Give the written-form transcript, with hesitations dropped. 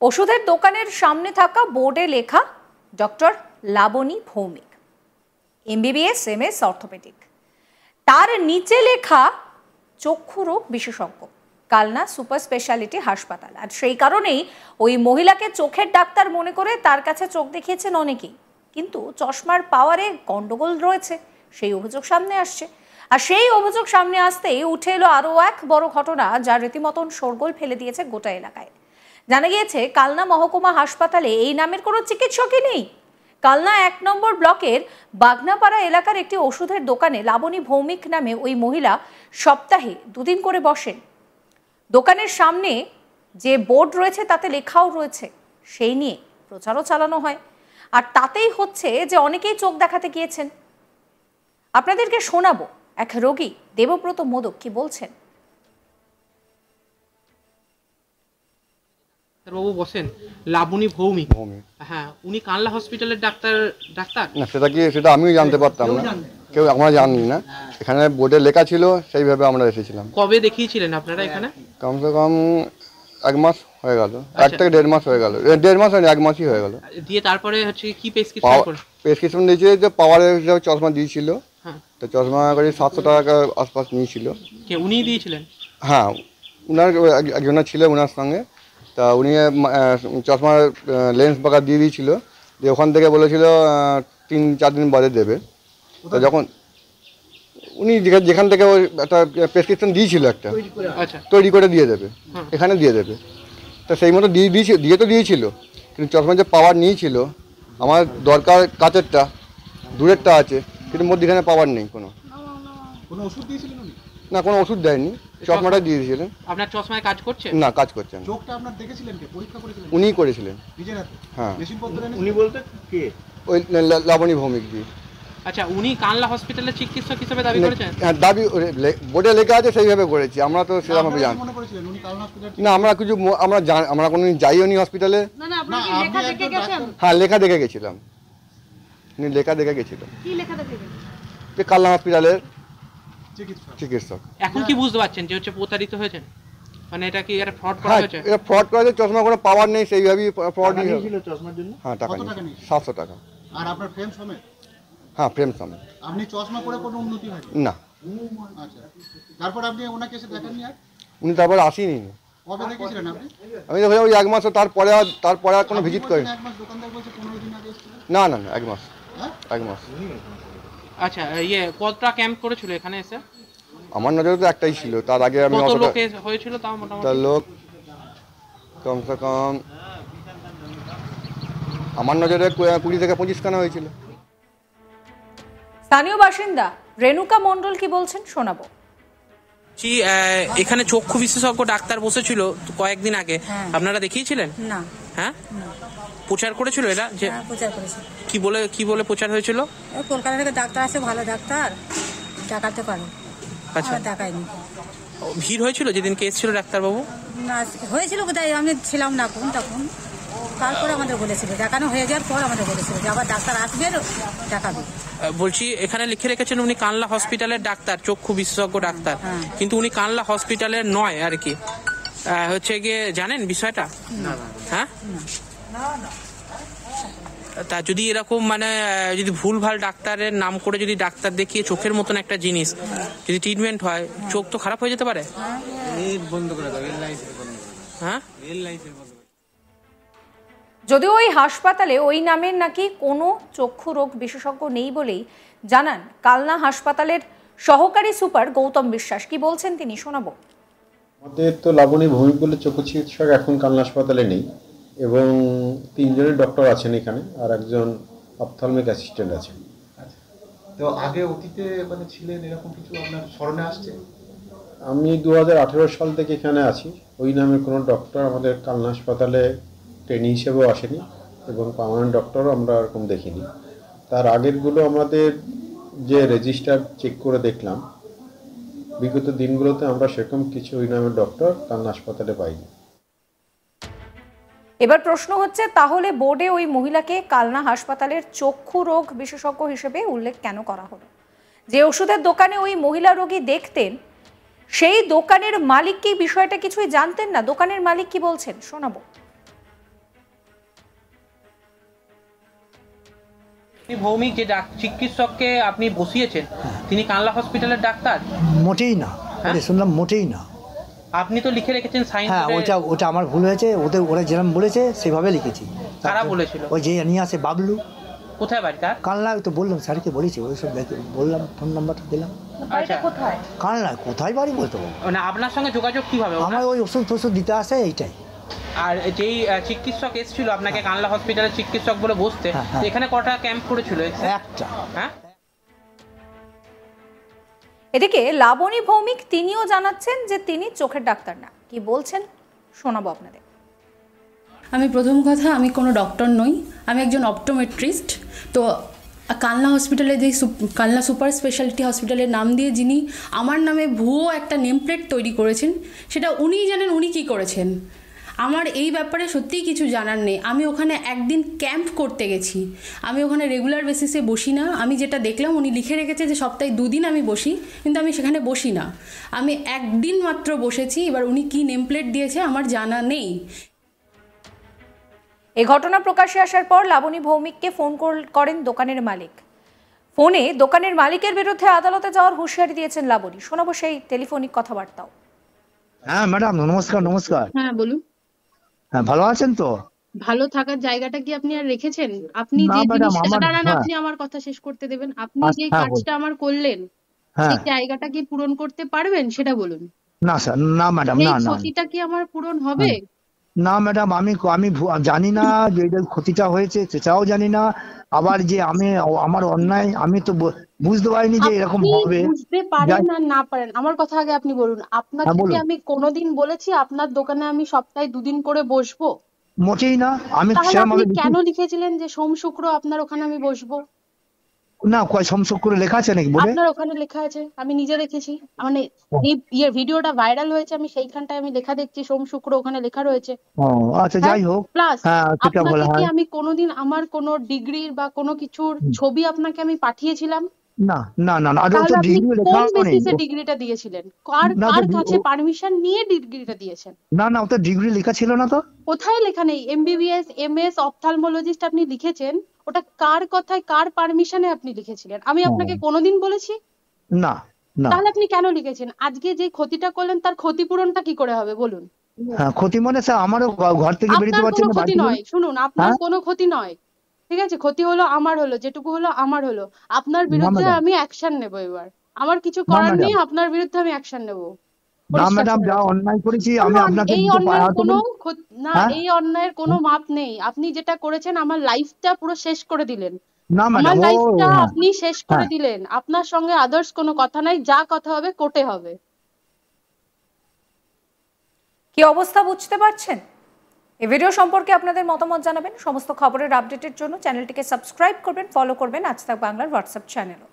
ওষুধের দোকানের সামনে থাকা বোর্ডে লেখা doctor Labani Bhowmik, MBBS MS orthopaedic. তার নিচে লেখা চক্ষু রোগ বিশেষজ্ঞ, কালনা সুপার স্পেশালিটি হাসপাতাল। আর সেই কারণেই ওই মহিলাকে চোখের ডাক্তার মনে করে তার কাছে চোখ দেখিয়েছেন অনেকেই। কিন্তু চশমার পাওয়ারে গন্ডগোল রয়েছে, সেই অভিযোগ সামনে আসছে। আর সেই অভিযোগ সামনে আসতেই উঠে এলো আরও এক বড় ঘটনা, যা রীতিমতন শোরগোল ফেলে দিয়েছে গোটা এলাকায়। জানা গিয়েছে কালনা মহকুমা হাসপাতালে এই নামের কোনো চিকিৎসকই নেই। কালনা 1 নম্বর ব্লকের বাগনাপাড়া এলাকার একটি ওষুধের দোকানে লাবণী ভৌমিক নামে ওই মহিলা সপ্তাহে 2 দিন করে বসেন। দোকানের সামনে যে বোর্ড রয়েছে তাতে লেখাও রয়েছে, সেই নিয়ে প্রচারও চালানো হয়। আর তাতেই হচ্ছে যে অনেকেই চোখ দেখাতে গিয়েছেন। আপনাদেরকে শোনাবো এক রোগী দেবব্রত মোদক কি বলছেন। বাবু বসেন লাবণী ভৌমিক, হ্যাঁ উনি কানলা হসপিটালের ডাক্তার না? সেটা আমিও জানতে পারতাম না, কেউ আমরা জানি না। এখানে বোর্ডে লেখা ছিল, সেইভাবে আমরা এসেছিলাম। কবে দেখিয়েছিলেন আপনারা এখানে? কমসে কম 1 মাস হয়ে গেল, 1 থেকে 1.5 মাস হয়ে গেল। 1.5 মাস হয়নি, 1 মাসই হয়ে গেল। দিয়ে তারপরে হচ্ছে কি প্রেসক্রিপশন দিয়েছে, যে পাওয়ারের চশমা দিয়েছিল। তো চশমা করে 700 টাকা আশপাশ নিয়েছিল। কে উনি দিয়েছিলেন? হ্যাঁ, উনার একজনের ছিল উনার সঙ্গে। তা উনি চশমার লেন্স বাঁকা দিয়ে দিয়েছিল, যে ওখান থেকে বলেছিল 3-4 দিন বাদে দেবে। তো যখন উনি যেখান থেকে ওই একটা প্রেসক্রিপশন দিয়েছিল, একটা তৈরি করে দিয়ে দেবে, এখানে দিয়ে দেবে। তো সেই মতো দিয়েছিল, কিন্তু চশমা যে পাওয়ার নিয়েছিল, আমার দরকার কাচেরটা, দূরেরটা আছে, কিন্তু মধ্যখানে পাওয়ার নেই। কোনো ওষুধ দিয়েছিলেন না? কোনো ওষুধ দেয়নি, চশমাটা দিয়ে দিয়েছিলেন। আপনার চশমায় কাজ করছে না? কাজ করছে না। চোখটা আপনার দেখেছিলেন কে? পরীক্ষা করেছিলেন? উনিই করেছিলেন নিজের হাতে। হ্যাঁ। মেশিনপত্র এনে? উনি বলতে কে? ওই লাবণী ভৌমিক জি। আচ্ছা, উনি কানলা হসপিটালের চিকিৎসক হিসেবে দাবি করেছেন? হ্যাঁ, দাবি বোর্ডে লেখা আছে, সেইভাবে করেছি। আমরা তো সেরকম জানি না। আমরা কোনোদিন যাইও নি হসপিটালে। হ্যাঁ, লেখা দেখে গেছিলাম। উনি লেখা দেখে গেছিলাম। কি লেখা দেখে গেছিলেন? যে কালনা হসপিটালের চিকিৎসক। এখন কি বুঝতে পারছেন যে হচ্ছে প্রতারিত হয়েছেন? মানে এটা কি একটা ফ্রড করা হয়েছে? এটা ফ্রড করা হয়েছে। চশমা কোনো পাওয়ার নেই, সেইভাবেই ফ্রড নিয়েছিল চশমার জন্য। হ্যাঁ, টাকা নিয়েছিল 700 টাকা। আর আপনার ফ্রেম সমেত? হ্যাঁ, ফ্রেম সমেত। আপনি চশমা পরে কোনো উন্নতি হয়নি? না। আচ্ছা, তারপর আপনি ওনাকে এসে দেখাননি? আর উনি তারপর আসেনি। কবে দেখেছিলেন আপনি? আমি তো ওই 1 মাস, তারপরে আর কোনো ভিজিট করিনি। 1 মাস দোকানদার বলছে 15 দিন আগে এসেছিলেন? না, 1 মাস। হ্যাঁ, 1 মাস। আচ্ছা, কতটা ক্যাম্প করেছিল এখানে এসে? আমার নজরে তো একটাই ছিল। তার আগে আমি কত লোক হয়েছিল তাও মোটামুটি? তার লোক কমসে কম আমার নজরে 20 থেকে 25 খানা হয়েছিল। স্থানীয় বাসিন্দা রেণুকা মণ্ডল কি বলছেন শোনাবো। এখানে চক্ষু বিশেষজ্ঞ ডাক্তার বসেছিল কয়েকদিন আগে, আপনারা দেখিয়েছিলেন? না। হ্যাঁ, প্রচার করেছিল এরা যে? প্রচার করেছে। কি বলে প্রচার হয়েছিল? কলকাতা থেকে ডাক্তার আছে, ভালো ডাক্তার, দেখাতে পারো। আচ্ছা, দেখায়নি। ভিড় হয়েছিল যেদিন কেস ছিল ডাক্তারবাবু? না, হয়েছিল কোথায়, আমি ছিলাম না তখন। তারপরে আমাদের বলেছিল, দেখানো হয়ে যাওয়ার পর আমাদের বলেছিল যে আবার ডাক্তার আসবে, দেখাবে। বলছি, এখানে লিখে রেখেছেন উনি কানলা হসপিটালের ডাক্তার, চক্ষু বিশেষজ্ঞ ডাক্তার, কিন্তু উনি কানলা হসপিটালের নয় আর কি। হচ্ছে গিয়ে জানেন বিষয়টা? হ্যাঁ, তা যদি এরকম মানে যদি ভুলভাল ডাক্তারের নাম করে যদি ডাক্তার দেখিয়ে চোখের মতন একটা জিনিস যদি ট্রিটমেন্ট হয়, চোখ তো খারাপ হয়ে যেতে পারে। হ্যাঁ, যদিও ওই হাসপাতালে ওই নামের নাকি কোনো চক্ষু রোগ বিশেষজ্ঞ নেই বলেই জানান কালনা হাসপাতালের সহকারী সুপার গৌতম বিশ্বাস। কি বলছেন তিনি শোনাবো। আমাদের তো লাবণী ভৌমিক বলে চক্ষু চিকিৎসক এখন কালনা হাসপাতালে নেই, এবং 3 জনের ডক্টর আছেন এখানে, আর একজন অপথলমিক অ্যাসিস্ট্যান্ট আছেন। তো আগে অতীতে মানে ছিলেন এরকম কিছু আপনার স্মরণে আসছে? আমি 2018 সাল থেকে এখানে আছি। ওই নামের কোনো ডক্টর আমাদের কালনা হাসপাতালে ট্রেনি হিসেবেও আসেনি, এবং পার্মানেন্ট ডক্টরও আমরা এরকম দেখিনি। তার আগেরগুলো আমাদের যে রেজিস্টার চেক করে দেখলাম, বিগত দিনগুলোতে আমরা সেরকম কিছু ওই নামের ডক্টর কালনা হাসপাতালে পাইনি। এবার প্রশ্ন হচ্ছে, তাহলে বোর্ডে ওই মহিলাকে কালনা হাসপাতালের চক্ষু রোগ বিশেষজ্ঞ হিসেবে উল্লেখ কেন করা হলো? যে ওষুধের দোকানে ওই মহিলা রোগী দেখতেন, সেই দোকানের মালিক কি বিষয়টা কিছুই জানতেন না? দোকানের মালিক কি বলছেন শোনাবো। ভৌমিক যে চিকিৎসককে আপনি বসিয়েছেন তিনি কানলা হসপিটালের ডাক্তার? মোটেই না, শুনলাম মোটেই না। আপনি তো লিখে রেখেছেন সাইন। হ্যাঁ, ওটা আমার ভুল হয়েছে, ওরা যেরকম বলেছে সেভাবে লিখেছি। কারা বলেছিল? ওই যে নিয়ে আসে বাবলু। কোথায় বাড়ি তার? কানলা, তো বললাম স্যারকে বলেছি, ওই সব বললাম, ফোন নাম্বারটা দিলাম। আচ্ছা, কোথায়? কানলা কোথায় বাড়ি বলতে পারবো মানে আপনার সঙ্গে যোগাযোগ কিভাবে? আমার ওই ওষুধ দিতে আসে, এইটাই। আর যেই চিকিৎসক এসেছিল আপনাকে কানলা হসপিটালের চিকিৎসক বলে বসতে, এখানে কটা ক্যাম্প করেছিল? একটা। হ্যাঁ। এদিকে লাবণী ভৌমিক তিনিও জানাচ্ছেন যে তিনি চোখের ডাক্তার না। কি বলছেন শোনাবো আপনাদের। আমি প্রথম কথা, আমি কোনো ডক্টর নই, আমি একজন অপটোমেট্রিস্ট। তো কালনা হসপিটালে যে কালনা সুপার স্পেশালিটি হসপিটালের নাম দিয়ে যিনি আমার নামে ভুয়ো একটা নেম প্লেট তৈরি করেছেন, সেটা উনিই জানেন উনি কী করেছেন। আমার এই ব্যাপারে সত্যিই কিছু জানার নেই। আমি ওখানে একদিন ক্যাম্প করতে গেছি, আমি ওখানে রেগুলার বেসিসে বসি না। আমি যেটা দেখলাম, উনি লিখে রেখেছে যে সপ্তাহে 2 দিন আমি বসি, কিন্তু আমি সেখানে বসি না। আমি একদিন মাত্র বসেছি। এবার উনি কী নেম প্লেট দিয়েছে আমার জানা নেই। এই ঘটনা প্রকাশ্যে আসার পর লাবণী ভৌমিককে ফোন করেন দোকানের মালিক। ফোনে দোকানের মালিকের বিরুদ্ধে আদালতে যাওয়ার হুঁশিয়ারি দিয়েছেন লাবণী। শোনাবো সেই টেলিফোনিক কথাবার্তাও। হ্যাঁ ম্যাডাম, নমস্কার। হ্যাঁ বলুন। হ্যাঁ, ভালো আছেন তো? ভালো থাকার জায়গাটা কি আপনি আর রেখেছেন? আপনি যে আপনি আমার কথা শেষ করতে দেবেন। আপনি যে কাজটা আমার করলেন, সেই জায়গাটা কি পূরণ করতে পারবেন সেটা বলুন। না স্যার, না ম্যাডাম, না না, ক্ষতিটা কি আমার পূরণ হবে? না ম্যাডাম, আমি জানি না যে ক্ষতিটা হয়েছে, সেটাও জানি না। আবার যে আমার অন্যায় আমি তো বুঝতে পারিনি যে এরকম হবে। বুঝতে পারেন আর না পারেন, আমার কথা আগে আপনি বলুন। আপনাকে কি আমি কোনোদিন বলেছি আপনার দোকানে আমি সপ্তাহে 2 দিন করে বসবো? মোটেই না। আমি কেন লিখেছিলেন যে সোম শুক্র আপনার ওখানে আমি বসবো? না, কয় সোম করে লেখা আছে নাকি? আপনার ওখানে লেখা আছে, আমি নিজে দেখেছি। মানে এই ভিডিওটা ভাইরাল হয়েছে, আমি সেইখানটায় আমি লেখা দেখছি সোম শুক্র ওখানে লেখা রয়েছে। ও আচ্ছা, যাই হোক। প্লাস আপনাকে কি আমি কোনোদিন আমার কোনো ডিগ্রির বা কোনো কিছুর ছবি আপনাকে আমি পাঠিয়েছিলাম? না না না, আর তো ডিগ্রি লেখা নেই। ডিগ্রিটা দিয়েছিলেন কার কাছে পারমিশন নিয়ে ডিগ্রিটা দিয়েছেন? না না, ওটা ডিগ্রি লেখা ছিল না তো। কোথায় লেখা নেই? এমবিবিএস, এমএস, অপথলমোলজিস্ট আপনি লিখেছেন, ওটা কার কথায় কার পারমিশনে আপনি লিখেছিলেন? আমি আপনাকে কোনোদিন বলেছি? না না। তাহলে আপনি কেন লিখেছেন? আজকে যে ক্ষতিটা করলেন তার ক্ষতিপূরণটা কি করে হবে বলুন? হ্যাঁ, ক্ষতি মানে স্যার আমারও ঘর থেকে বেরোতে পারছি না। ক্ষতি নয়, শুনুন, আপনার কোনো ক্ষতি নয়, ঠিক আছে? ক্ষতি হলো আমার, হলো যেটুকু হলো আমার হলো। আপনার বিরুদ্ধে আমি অ্যাকশন নেব। এবার আমার কিছু করার নেই, আপনার বিরুদ্ধে আমি অ্যাকশন নেব। না ম্যাডাম, যা অন্যায় করেছি আমি আপনাকে এই অন্যায়ের কোনো এই অন্যায়ের কোনো মাপ নেই। আপনি যেটা করেছেন আমার লাইফটা পুরো শেষ করে দিলেন। না ম্যাডাম, আমার লাইফটা আপনি শেষ করে দিলেন। আপনার সঙ্গে আদার্স কোনো কথা নাই, যা কথা হবে কোর্টে হবে। কি অবস্থা বুঝতে পারছেন? এই ভিডিও সম্পর্কে আপনাদের মতামত জানাবেন। সমস্ত খবরের আপডেটের জন্য চ্যানেলটিকে সাবস্ক্রাইব করবেন, ফলো করবেন আজ তাক বাংলার হোয়াটসঅ্যাপ চ্যানেলও।